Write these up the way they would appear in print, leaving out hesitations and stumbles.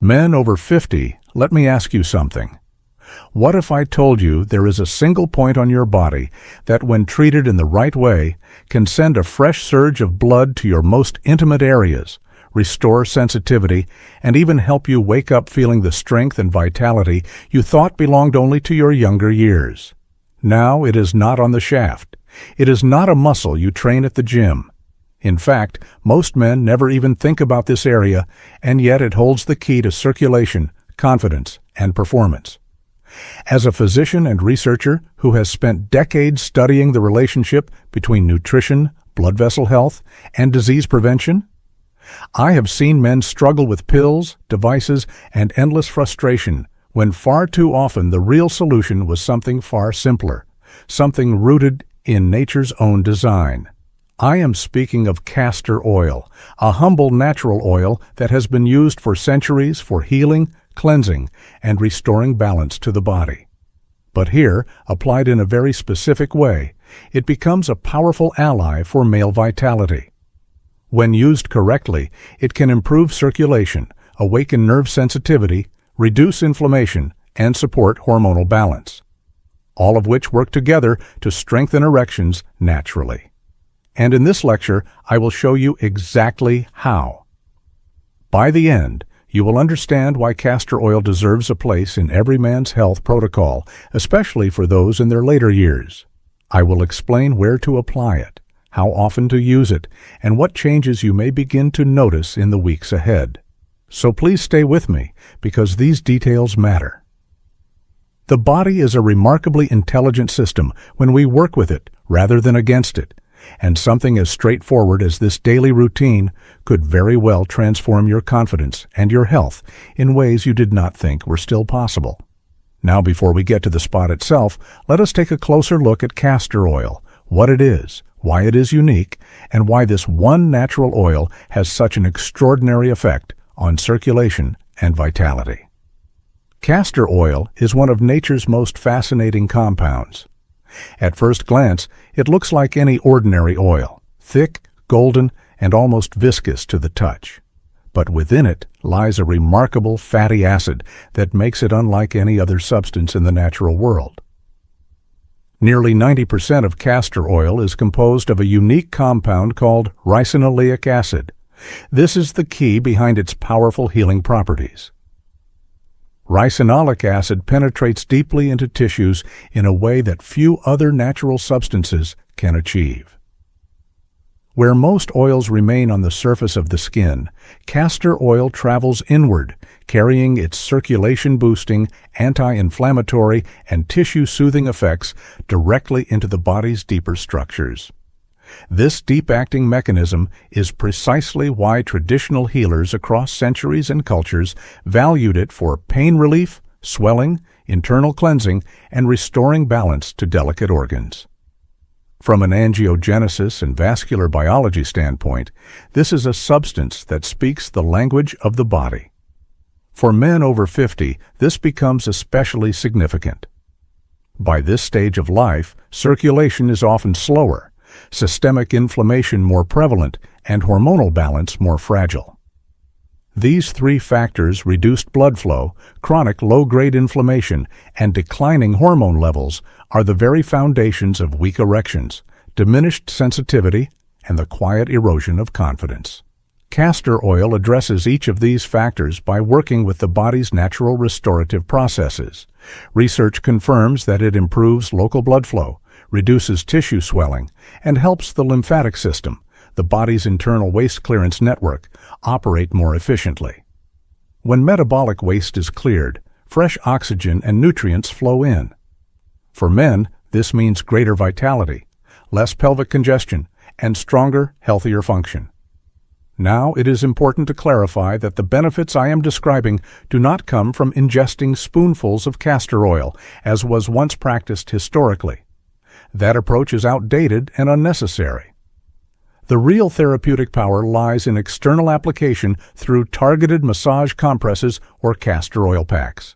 Men over 50, let me ask you something. What if I told you there is a single point on your body that, when treated in the right way, can send a fresh surge of blood to your most intimate areas, restore sensitivity, and even help you wake up feeling the strength and vitality you thought belonged only to your younger years? Now it is not on the shaft. It is not a muscle you train at the gym. In fact, most men never even think about this area, and yet it holds the key to circulation, confidence, and performance. As a physician and researcher who has spent decades studying the relationship between nutrition, blood vessel health, and disease prevention, I have seen men struggle with pills, devices, and endless frustration when far too often the real solution was something far simpler, something rooted in nature's own design. I am speaking of castor oil, a humble natural oil that has been used for centuries for healing, cleansing, and restoring balance to the body. But here, applied in a very specific way, it becomes a powerful ally for male vitality. When used correctly, it can improve circulation, awaken nerve sensitivity, reduce inflammation, and support hormonal balance, all of which work together to strengthen erections naturally. And in this lecture, I will show you exactly how. By the end, you will understand why castor oil deserves a place in every man's health protocol, especially for those in their later years. I will explain where to apply it, how often to use it, and what changes you may begin to notice in the weeks ahead. So please stay with me, because these details matter. The body is a remarkably intelligent system when we work with it rather than against it, and something as straightforward as this daily routine could very well transform your confidence and your health in ways you did not think were still possible. Now, before we get to the spot itself, let us take a closer look at castor oil, what it is, why it is unique, and why this one natural oil has such an extraordinary effect on circulation and vitality. Castor oil is one of nature's most fascinating compounds. At first glance, it looks like any ordinary oil, thick, golden, and almost viscous to the touch. But within it lies a remarkable fatty acid that makes it unlike any other substance in the natural world. Nearly 90% of castor oil is composed of a unique compound called ricinoleic acid. This is the key behind its powerful healing properties. Ricinoleic acid penetrates deeply into tissues in a way that few other natural substances can achieve. Where most oils remain on the surface of the skin, castor oil travels inward, carrying its circulation-boosting, anti-inflammatory, and tissue-soothing effects directly into the body's deeper structures. This deep-acting mechanism is precisely why traditional healers across centuries and cultures valued it for pain relief, swelling, internal cleansing, and restoring balance to delicate organs. From an angiogenesis and vascular biology standpoint, this is a substance that speaks the language of the body. For men over 50, this becomes especially significant. By this stage of life, circulation is often slower, systemic inflammation more prevalent, and hormonal balance more fragile. These three factors, reduced blood flow, chronic low-grade inflammation, and declining hormone levels, are the very foundations of weak erections, diminished sensitivity, and the quiet erosion of confidence. Castor oil addresses each of these factors by working with the body's natural restorative processes. Research confirms that it improves local blood flow, reduces tissue swelling, and helps the lymphatic system, the body's internal waste clearance network, operate more efficiently. When metabolic waste is cleared, fresh oxygen and nutrients flow in. For men, this means greater vitality, less pelvic congestion, and stronger, healthier function. Now, it is important to clarify that the benefits I am describing do not come from ingesting spoonfuls of castor oil, as was once practiced historically. That approach is outdated and unnecessary. The real therapeutic power lies in external application through targeted massage compresses or castor oil packs.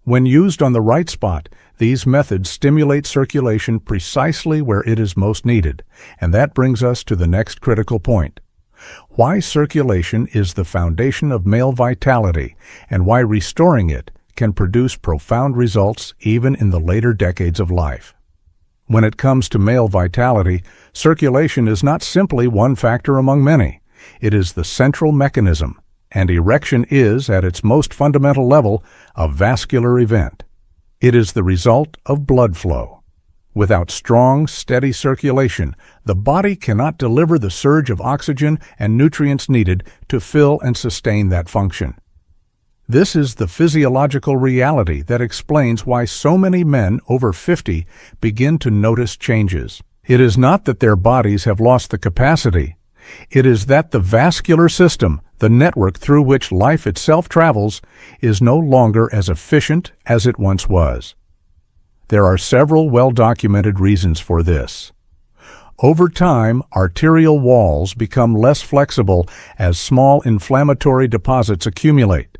When used on the right spot, these methods stimulate circulation precisely where it is most needed, and that brings us to the next critical point. Why circulation is the foundation of male vitality and why restoring it can produce profound results even in the later decades of life. When it comes to male vitality, circulation is not simply one factor among many. It is the central mechanism, and erection is, at its most fundamental level, a vascular event. It is the result of blood flow. Without strong, steady circulation, the body cannot deliver the surge of oxygen and nutrients needed to fill and sustain that function. This is the physiological reality that explains why so many men over 50 begin to notice changes. It is not that their bodies have lost the capacity. It is that the vascular system, the network through which life itself travels, is no longer as efficient as it once was. There are several well-documented reasons for this. Over time, arterial walls become less flexible as small inflammatory deposits accumulate.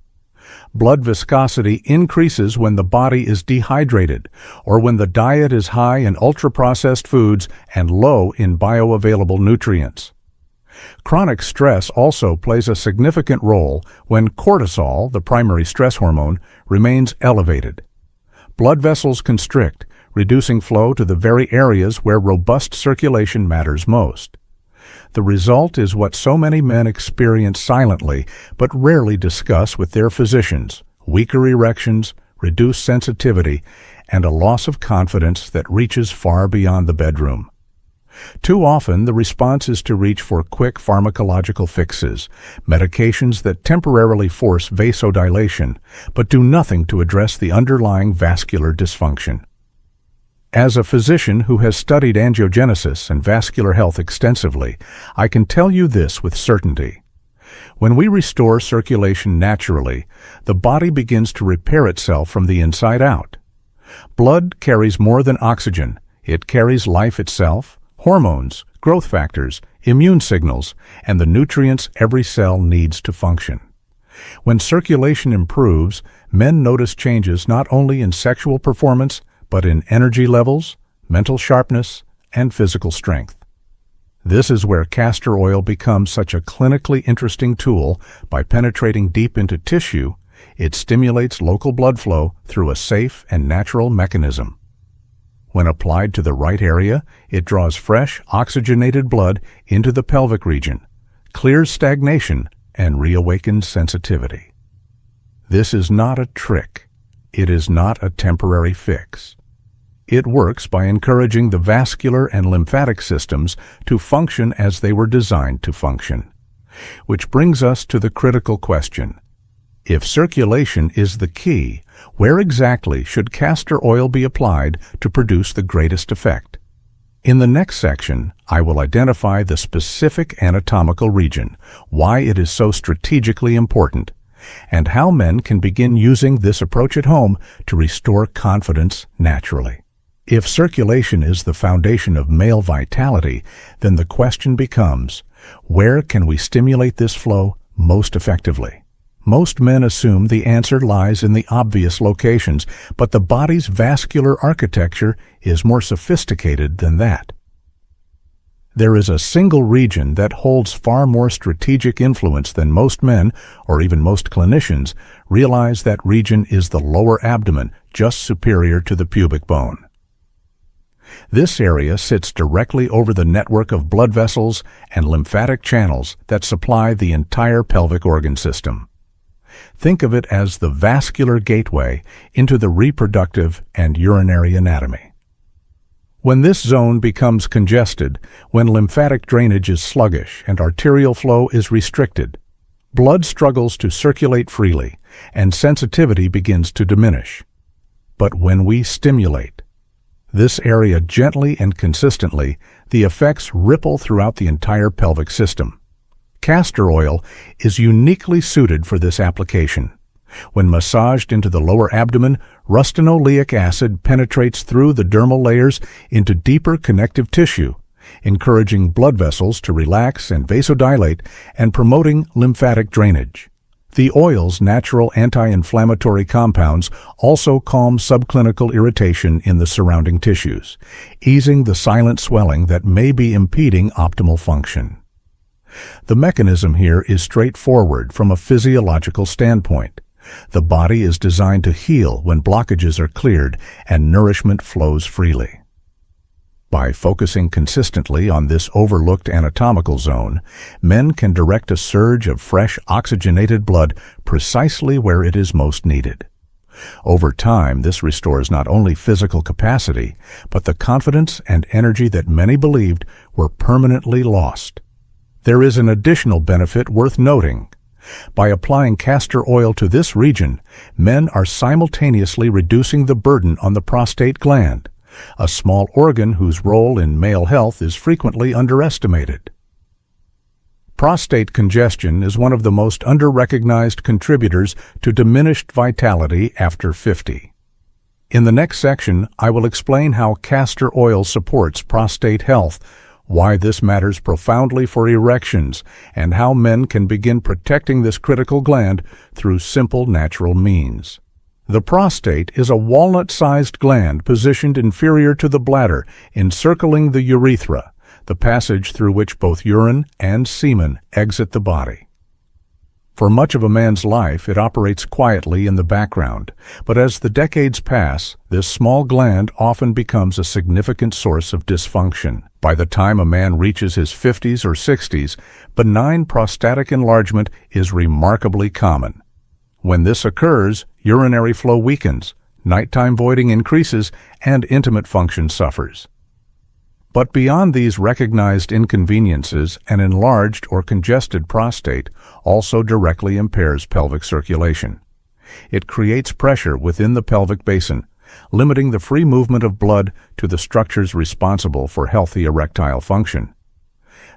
Blood viscosity increases when the body is dehydrated or when the diet is high in ultra-processed foods and low in bioavailable nutrients. Chronic stress also plays a significant role when cortisol, the primary stress hormone, remains elevated. Blood vessels constrict, reducing flow to the very areas where robust circulation matters most. The result is what so many men experience silently but rarely discuss with their physicians: weaker erections, reduced sensitivity, and a loss of confidence that reaches far beyond the bedroom. Too often, the response is to reach for quick pharmacological fixes, medications that temporarily force vasodilation, but do nothing to address the underlying vascular dysfunction. As a physician who has studied angiogenesis and vascular health extensively, I can tell you this with certainty. When we restore circulation naturally, the body begins to repair itself from the inside out. Blood carries more than oxygen. It carries life itself, hormones, growth factors, immune signals, and the nutrients every cell needs to function. When circulation improves, men notice changes not only in sexual performance, but in energy levels, mental sharpness, and physical strength. This is where castor oil becomes such a clinically interesting tool. By penetrating deep into tissue, it stimulates local blood flow through a safe and natural mechanism. When applied to the right area, it draws fresh, oxygenated blood into the pelvic region, clears stagnation, and reawakens sensitivity. This is not a trick. It is not a temporary fix. It works by encouraging the vascular and lymphatic systems to function as they were designed to function. Which brings us to the critical question. If circulation is the key, where exactly should castor oil be applied to produce the greatest effect? In the next section, I will identify the specific anatomical region, why it is so strategically important, and how men can begin using this approach at home to restore confidence naturally. If circulation is the foundation of male vitality, then the question becomes, where can we stimulate this flow most effectively? Most men assume the answer lies in the obvious locations, but the body's vascular architecture is more sophisticated than that. There is a single region that holds far more strategic influence than most men, or even most clinicians, realize. That region is the lower abdomen, just superior to the pubic bone. This area sits directly over the network of blood vessels and lymphatic channels that supply the entire pelvic organ system. Think of it as the vascular gateway into the reproductive and urinary anatomy. When this zone becomes congested, when lymphatic drainage is sluggish and arterial flow is restricted, blood struggles to circulate freely and sensitivity begins to diminish. But when we stimulate this area gently and consistently, the effects ripple throughout the entire pelvic system. Castor oil is uniquely suited for this application. When massaged into the lower abdomen, rustanoleic acid penetrates through the dermal layers into deeper connective tissue, encouraging blood vessels to relax and vasodilate and promoting lymphatic drainage. The oil's natural anti-inflammatory compounds also calm subclinical irritation in the surrounding tissues, easing the silent swelling that may be impeding optimal function. The mechanism here is straightforward from a physiological standpoint. The body is designed to heal when blockages are cleared and nourishment flows freely. By focusing consistently on this overlooked anatomical zone, men can direct a surge of fresh oxygenated blood precisely where it is most needed. Over time, this restores not only physical capacity, but the confidence and energy that many believed were permanently lost. There is an additional benefit worth noting. By applying castor oil to this region, men are simultaneously reducing the burden on the prostate gland, a small organ whose role in male health is frequently underestimated. Prostate congestion is one of the most under-recognized contributors to diminished vitality after 50. In the next section, I will explain how castor oil supports prostate health, why this matters profoundly for erections, and how men can begin protecting this critical gland through simple natural means. The prostate is a walnut-sized gland positioned inferior to the bladder, encircling the urethra, the passage through which both urine and semen exit the body. For much of a man's life, it operates quietly in the background, but as the decades pass, this small gland often becomes a significant source of dysfunction. By the time a man reaches his 50s or 60s, benign prostatic enlargement is remarkably common. When this occurs, urinary flow weakens, nighttime voiding increases, and intimate function suffers. But beyond these recognized inconveniences, an enlarged or congested prostate also directly impairs pelvic circulation. It creates pressure within the pelvic basin, limiting the free movement of blood to the structures responsible for healthy erectile function.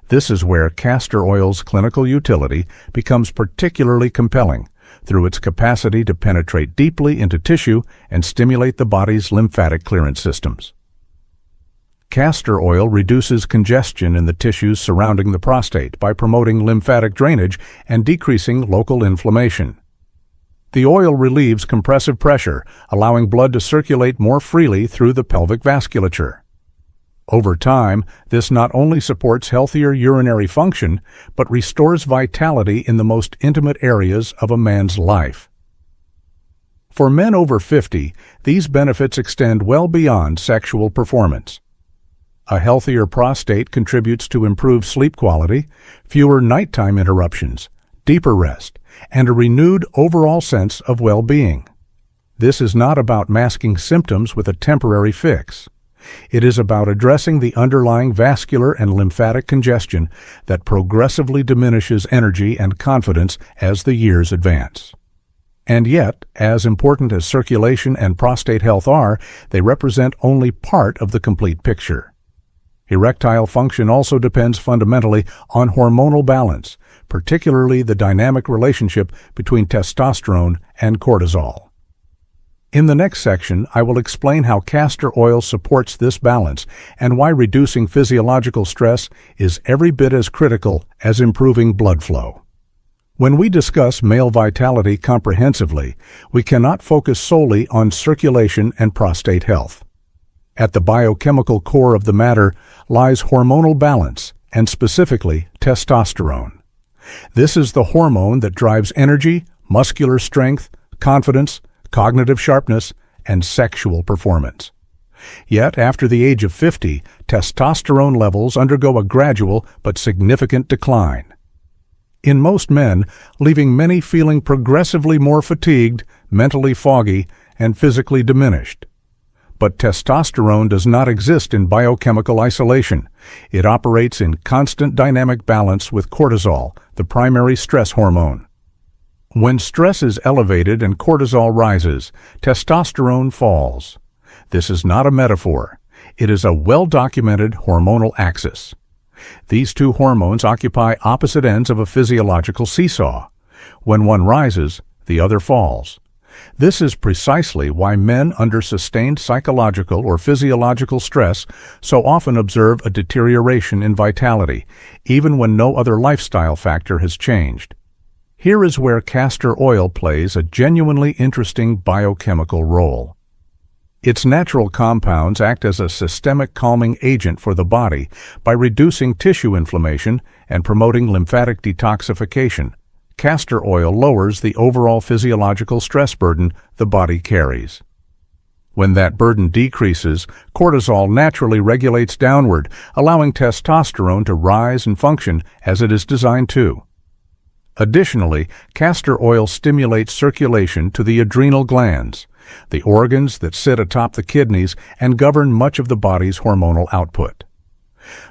This is where castor oil's clinical utility becomes particularly compelling, through its capacity to penetrate deeply into tissue and stimulate the body's lymphatic clearance systems. Castor oil reduces congestion in the tissues surrounding the prostate by promoting lymphatic drainage and decreasing local inflammation. The oil relieves compressive pressure, allowing blood to circulate more freely through the pelvic vasculature. Over time, this not only supports healthier urinary function, but restores vitality in the most intimate areas of a man's life. For men over 50, these benefits extend well beyond sexual performance. A healthier prostate contributes to improved sleep quality, fewer nighttime interruptions, deeper rest, and a renewed overall sense of well-being. This is not about masking symptoms with a temporary fix. It is about addressing the underlying vascular and lymphatic congestion that progressively diminishes energy and confidence as the years advance. And yet, as important as circulation and prostate health are, they represent only part of the complete picture. Erectile function also depends fundamentally on hormonal balance, particularly the dynamic relationship between testosterone and cortisol. In the next section, I will explain how castor oil supports this balance and why reducing physiological stress is every bit as critical as improving blood flow. When we discuss male vitality comprehensively, we cannot focus solely on circulation and prostate health. At the biochemical core of the matter lies hormonal balance, and specifically testosterone. This is the hormone that drives energy, muscular strength, confidence, cognitive sharpness, and sexual performance. Yet, after the age of 50, testosterone levels undergo a gradual but significant decline. In most men, leaving many feeling progressively more fatigued, mentally foggy, and physically diminished. But testosterone does not exist in biochemical isolation. It operates in constant dynamic balance with cortisol, the primary stress hormone. When stress is elevated and cortisol rises, testosterone falls. This is not a metaphor. It is a well-documented hormonal axis. These two hormones occupy opposite ends of a physiological seesaw. When one rises, the other falls. This is precisely why men under sustained psychological or physiological stress so often observe a deterioration in vitality, even when no other lifestyle factor has changed. Here is where castor oil plays a genuinely interesting biochemical role. Its natural compounds act as a systemic calming agent for the body by reducing tissue inflammation and promoting lymphatic detoxification. Castor oil lowers the overall physiological stress burden the body carries. When that burden decreases, cortisol naturally regulates downward, allowing testosterone to rise and function as it is designed to. Additionally, castor oil stimulates circulation to the adrenal glands, the organs that sit atop the kidneys and govern much of the body's hormonal output.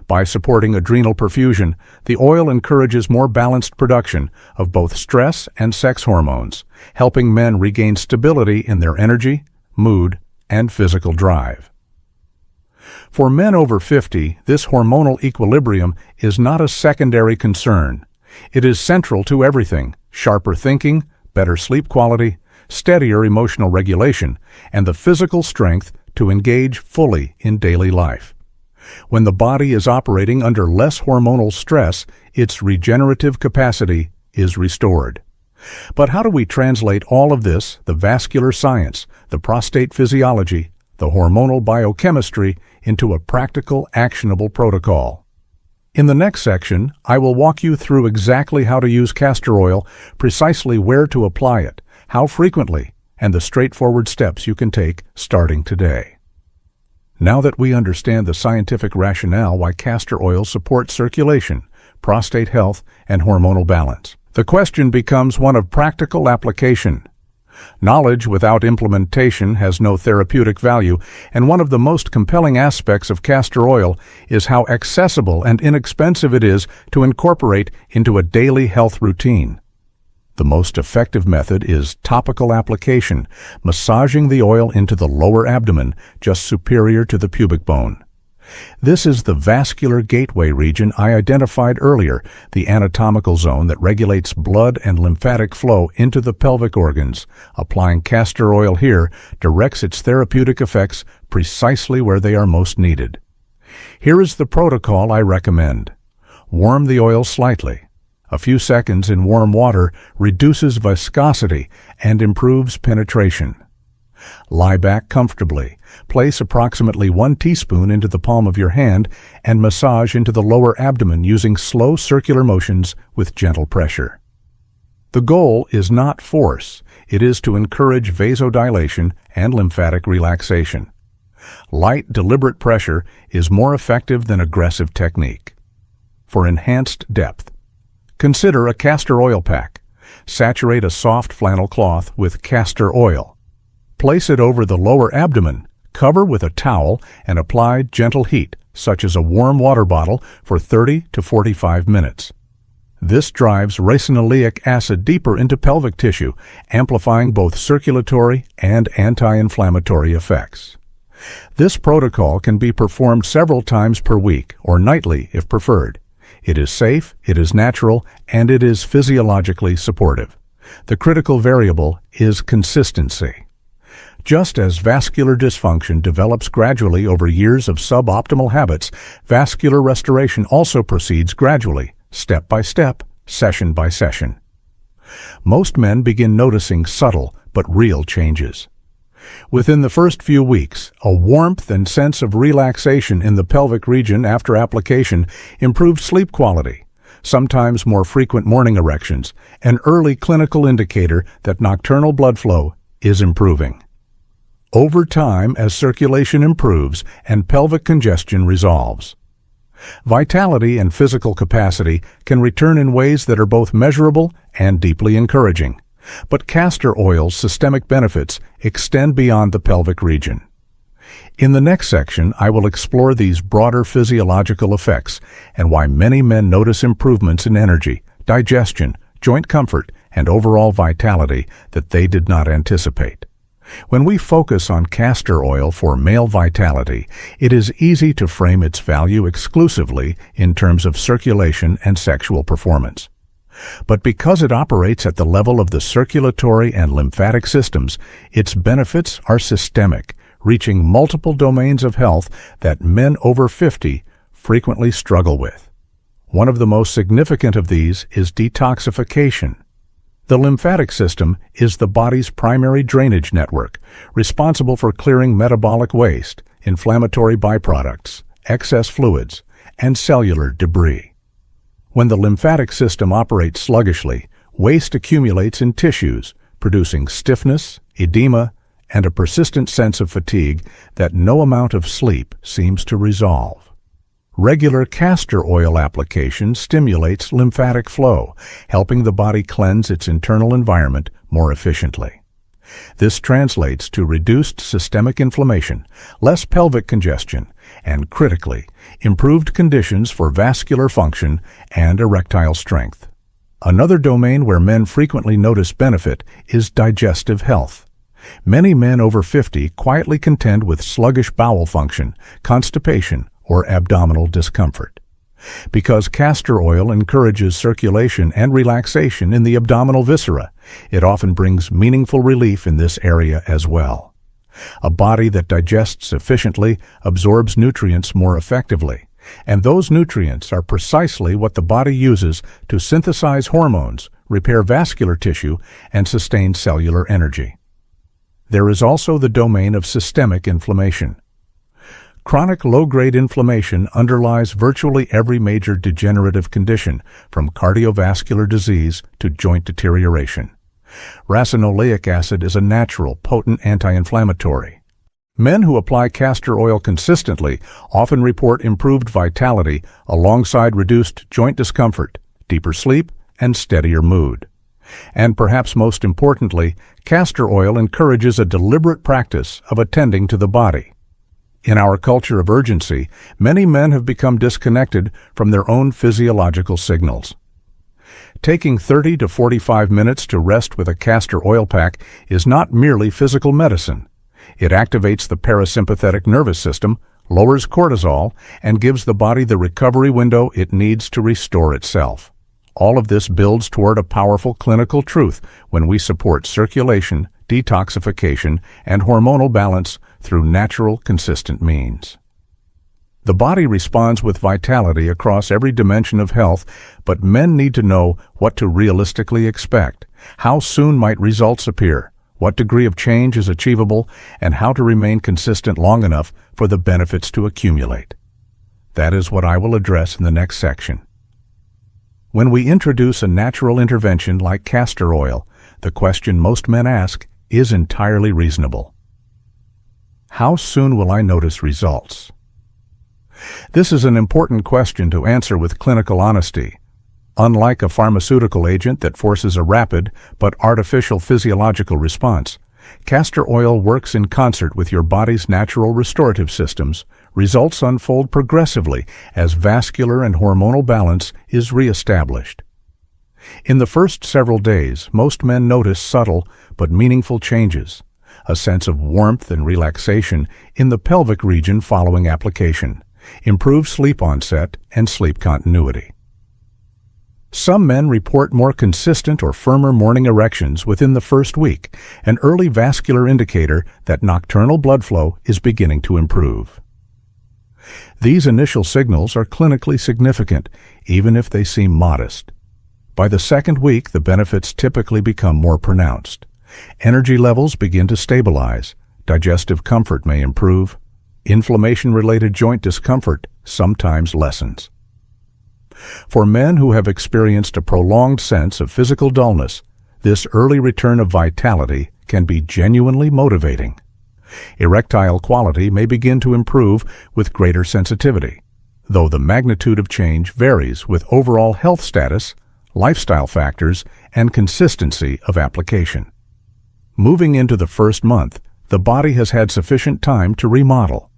By supporting adrenal perfusion, the oil encourages more balanced production of both stress and sex hormones, helping men regain stability in their energy, mood, and physical drive. For men over 50, this hormonal equilibrium is not a secondary concern. It is central to everything: sharper thinking, better sleep quality, steadier emotional regulation, and the physical strength to engage fully in daily life. When the body is operating under less hormonal stress, its regenerative capacity is restored. But how do we translate all of this, the vascular science, the prostate physiology, the hormonal biochemistry, into a practical, actionable protocol? In the next section, I will walk you through exactly how to use castor oil, precisely where to apply it, how frequently, and the straightforward steps you can take starting today. Now that we understand the scientific rationale why castor oil supports circulation, prostate health, and hormonal balance, the question becomes one of practical application. Knowledge without implementation has no therapeutic value, and one of the most compelling aspects of castor oil is how accessible and inexpensive it is to incorporate into a daily health routine. The most effective method is topical application, massaging the oil into the lower abdomen, just superior to the pubic bone. This is the vascular gateway region I identified earlier, the anatomical zone that regulates blood and lymphatic flow into the pelvic organs. Applying castor oil here directs its therapeutic effects precisely where they are most needed. Here is the protocol I recommend. Warm the oil slightly. A few seconds in warm water reduces viscosity and improves penetration. Lie back comfortably. Place approximately 1 teaspoon into the palm of your hand and massage into the lower abdomen using slow circular motions with gentle pressure. The goal is not force. It is to encourage vasodilation and lymphatic relaxation. Light, deliberate pressure is more effective than aggressive technique. For enhanced depth, consider a castor oil pack. Saturate a soft flannel cloth with castor oil. Place it over the lower abdomen, cover with a towel, and apply gentle heat, such as a warm water bottle, for 30 to 45 minutes. This drives ricinoleic acid deeper into pelvic tissue, amplifying both circulatory and anti-inflammatory effects. This protocol can be performed several times per week or nightly if preferred. It is safe, it is natural, and it is physiologically supportive. The critical variable is consistency. Just as vascular dysfunction develops gradually over years of suboptimal habits, vascular restoration also proceeds gradually, step by step, session by session. Most men begin noticing subtle but real changes. Within the first few weeks, a warmth and sense of relaxation in the pelvic region after application improved sleep quality, sometimes more frequent morning erections, an early clinical indicator that nocturnal blood flow is improving. Over time, as circulation improves and pelvic congestion resolves, vitality and physical capacity can return in ways that are both measurable and deeply encouraging. But castor oil's systemic benefits extend beyond the pelvic region. In the next section, I will explore these broader physiological effects and why many men notice improvements in energy, digestion, joint comfort, and overall vitality that they did not anticipate. When we focus on castor oil for male vitality, it is easy to frame its value exclusively in terms of circulation and sexual performance. But because it operates at the level of the circulatory and lymphatic systems, its benefits are systemic, reaching multiple domains of health that men over 50 frequently struggle with. One of the most significant of these is detoxification. The lymphatic system is the body's primary drainage network, responsible for clearing metabolic waste, inflammatory byproducts, excess fluids, and cellular debris. When the lymphatic system operates sluggishly, waste accumulates in tissues, producing stiffness, edema, and a persistent sense of fatigue that no amount of sleep seems to resolve. Regular castor oil application stimulates lymphatic flow, helping the body cleanse its internal environment more efficiently. This translates to reduced systemic inflammation, less pelvic congestion, and critically, improved conditions for vascular function and erectile strength. Another domain where men frequently notice benefit is digestive health. Many men over 50 quietly contend with sluggish bowel function, constipation, or abdominal discomfort. Because castor oil encourages circulation and relaxation in the abdominal viscera, it often brings meaningful relief in this area as well. A body that digests efficiently absorbs nutrients more effectively, and those nutrients are precisely what the body uses to synthesize hormones, repair vascular tissue, and sustain cellular energy. There is also the domain of systemic inflammation. Chronic low-grade inflammation underlies virtually every major degenerative condition, from cardiovascular disease to joint deterioration. Racinoleic acid is a natural, potent anti-inflammatory. Men who apply castor oil consistently often report improved vitality alongside reduced joint discomfort, deeper sleep, and steadier mood. And perhaps most importantly, castor oil encourages a deliberate practice of attending to the body. In our culture of urgency, many men have become disconnected from their own physiological signals. Taking 30 to 45 minutes to rest with a castor oil pack is not merely physical medicine. It activates the parasympathetic nervous system, lowers cortisol, and gives the body the recovery window it needs to restore itself. All of this builds toward a powerful clinical truth when we support circulation, detoxification, and hormonal balance through natural, consistent means. The body responds with vitality across every dimension of health, but men need to know what to realistically expect, how soon might results appear, what degree of change is achievable, and how to remain consistent long enough for the benefits to accumulate. That is what I will address in the next section. When we introduce a natural intervention like castor oil, the question most men ask is entirely reasonable. How soon will I notice results? This is an important question to answer with clinical honesty. Unlike a pharmaceutical agent that forces a rapid but artificial physiological response, castor oil works in concert with your body's natural restorative systems. Results unfold progressively as vascular and hormonal balance is reestablished. In the first several days, most men notice subtle but meaningful changes, a sense of warmth and relaxation in the pelvic region following application, improved sleep onset, and sleep continuity. Some men report more consistent or firmer morning erections within the first week, an early vascular indicator that nocturnal blood flow is beginning to improve. These initial signals are clinically significant, even if they seem modest. By the second week, the benefits typically become more pronounced. Energy levels begin to stabilize, digestive comfort may improve, inflammation-related joint discomfort sometimes lessens. For men who have experienced a prolonged sense of physical dullness, this early return of vitality can be genuinely motivating. Erectile quality may begin to improve with greater sensitivity, though the magnitude of change varies with overall health status, lifestyle factors, and consistency of application. Moving into the first month, the body has had sufficient time to remodel.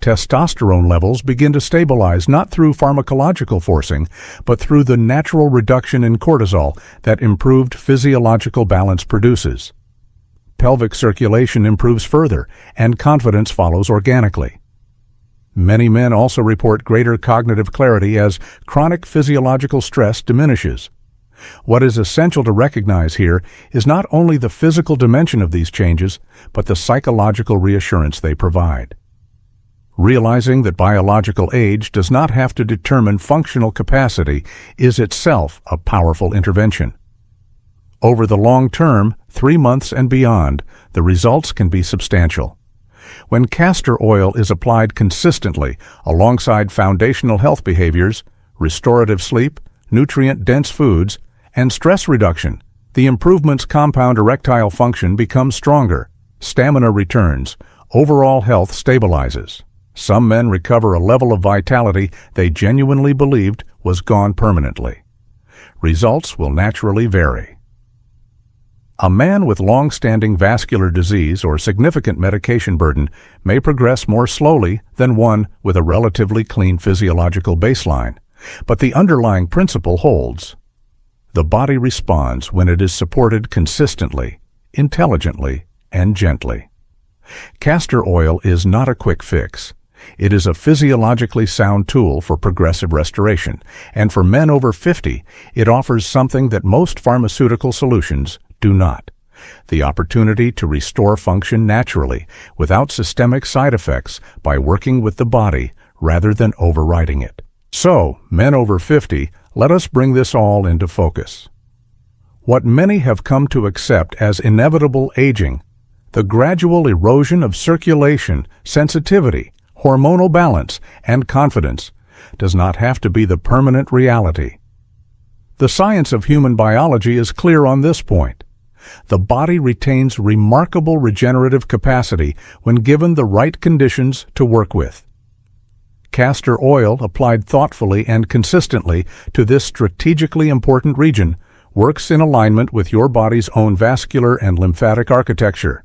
Testosterone levels begin to stabilize not through pharmacological forcing, but through the natural reduction in cortisol that improved physiological balance produces. Pelvic circulation improves further, and confidence follows organically. Many men also report greater cognitive clarity as chronic physiological stress diminishes. What is essential to recognize here is not only the physical dimension of these changes, but the psychological reassurance they provide. Realizing that biological age does not have to determine functional capacity is itself a powerful intervention. Over the long term, 3 months and beyond, the results can be substantial. When castor oil is applied consistently alongside foundational health behaviors, restorative sleep, nutrient-dense foods, and stress reduction, the improvements compound erectile function becomes stronger, stamina returns, overall health stabilizes. Some men recover a level of vitality they genuinely believed was gone permanently. Results will naturally vary. A man with long-standing vascular disease or significant medication burden may progress more slowly than one with a relatively clean physiological baseline, but the underlying principle holds. The body responds when it is supported consistently, intelligently, and gently. Castor oil is not a quick fix. It is a physiologically sound tool for progressive restoration, and for men over 50, it offers something that most pharmaceutical solutions do not: the opportunity to restore function naturally, without systemic side effects, by working with the body rather than overriding it. So, men over 50, let us bring this all into focus. What many have come to accept as inevitable aging, the gradual erosion of circulation, sensitivity, hormonal balance, and confidence, does not have to be the permanent reality. The science of human biology is clear on this point. The body retains remarkable regenerative capacity when given the right conditions to work with. Castor oil, applied thoughtfully and consistently to this strategically important region, works in alignment with your body's own vascular and lymphatic architecture.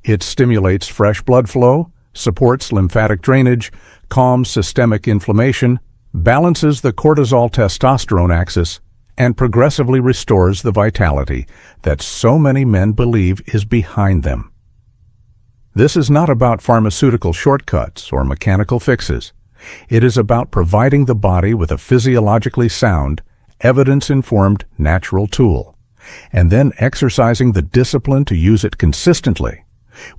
It stimulates fresh blood flow, supports lymphatic drainage, calms systemic inflammation, balances the cortisol-testosterone axis, and progressively restores the vitality that so many men believe is behind them. This is not about pharmaceutical shortcuts or mechanical fixes. It is about providing the body with a physiologically sound, evidence-informed natural tool, and then exercising the discipline to use it consistently.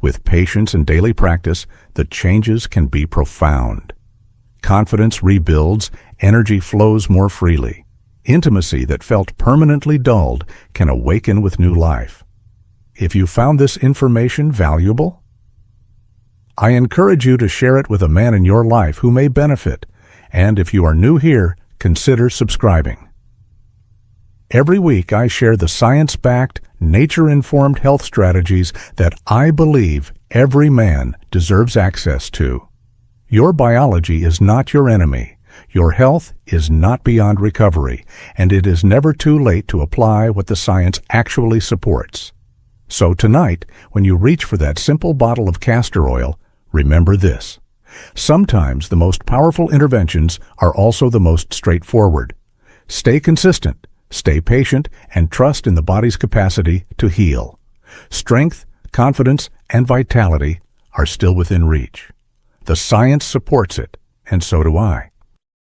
With patience and daily practice, the changes can be profound. Confidence rebuilds, energy flows more freely. Intimacy that felt permanently dulled can awaken with new life. If you found this information valuable, I encourage you to share it with a man in your life who may benefit, and if you are new here, consider subscribing. Every week I share the science-backed, nature-informed health strategies that I believe every man deserves access to. Your biology is not your enemy. Your health is not beyond recovery, and it is never too late to apply what the science actually supports. So tonight, when you reach for that simple bottle of castor oil, remember this: sometimes the most powerful interventions are also the most straightforward. Stay consistent, stay patient, and trust in the body's capacity to heal. Strength, confidence, and vitality are still within reach. The science supports it, and so do I.